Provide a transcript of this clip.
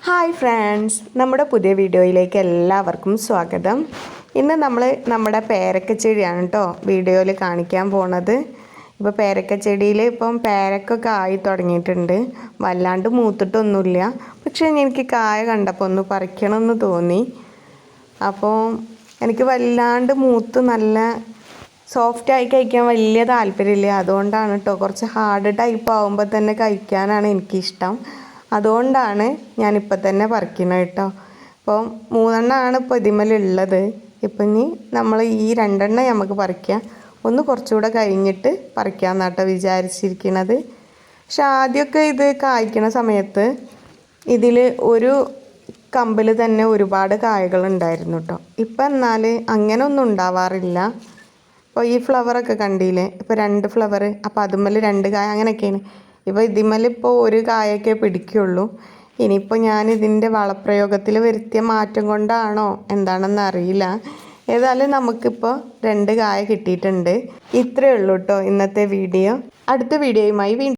Hi friends, നമ്മുടെ പുതിയ വീഡിയോയിലേക്ക് എല്ലാവർക്കും സ്വാഗതം. ഇന്ന് നമ്മൾ നമ്മുടെ പേരക്കച്ചെടിയാണ് കേട്ടോ വീഡിയോയിൽ കാണിക്കാൻ പോണത്. ഇപ്പോൾ പേരക്കച്ചെടിയിൽ ഇപ്പം പേരക്കൊക്കെ ആയി തുടങ്ങിയിട്ടുണ്ട്. വല്ലാണ്ട് മൂത്തിട്ടൊന്നുമില്ല, പക്ഷേ എനിക്ക് കായ കണ്ടപ്പോൾ ഒന്ന് പറിക്കണമെന്ന് തോന്നി. അപ്പോൾ എനിക്ക് വല്ലാണ്ട് മൂത്ത് നല്ല സോഫ്റ്റായി കഴിക്കാൻ വലിയ താല്പര്യമില്ല. അതുകൊണ്ടാണ് കേട്ടോ, കുറച്ച് ഹാർഡ് ടൈപ്പ് ആകുമ്പോൾ തന്നെ കഴിക്കാനാണ് എനിക്കിഷ്ടം. അതുകൊണ്ടാണ് ഞാനിപ്പോൾ തന്നെ പറിക്കുന്നത് കേട്ടോ. അപ്പോൾ 3 എണ്ണമാണ് ഇപ്പോൾ ഇതിന്മേലുള്ളത്. ഇപ്പം ഇനി നമ്മൾ ഈ 2 എണ്ണം നമുക്ക് പറിക്കാം. ഒന്ന് കുറച്ചുകൂടെ കഴിഞ്ഞിട്ട് പറിക്കാമെന്നാണ് കേട്ടോ വിചാരിച്ചിരിക്കുന്നത്. പക്ഷെ ആദ്യമൊക്കെ ഇത് കായ്ക്കുന്ന സമയത്ത് ഇതിൽ ഒരു കമ്പിൽ തന്നെ ഒരുപാട് കായകളുണ്ടായിരുന്നു കേട്ടോ. ഇപ്പം എന്നാൽ അങ്ങനെ ഒന്നും ഉണ്ടാവാറില്ല. അപ്പോൾ ഈ ഫ്ലവറൊക്കെ കണ്ടില്ലേ, ഇപ്പോൾ 2 ഫ്ലവർ, അപ്പോൾ അതുമ്മേൽ 2 കായ അങ്ങനെയൊക്കെയാണ്. ഇപ്പോൾ ഇതിമ്മലിപ്പോൾ ഒരു കായൊക്കെ പിടിക്കുള്ളൂ. ഇനിയിപ്പോൾ ഞാൻ ഇതിൻ്റെ വളപ്രയോഗത്തിൽ വരുത്തിയ മാറ്റം കൊണ്ടാണോ എന്താണെന്ന് അറിയില്ല. ഏതായാലും നമുക്കിപ്പോൾ 2 കായ കിട്ടിയിട്ടുണ്ട്. ഇത്രയേ ഉള്ളൂ കേട്ടോ ഇന്നത്തെ വീഡിയോ. അടുത്ത വീഡിയോയുമായി വീണ്ടും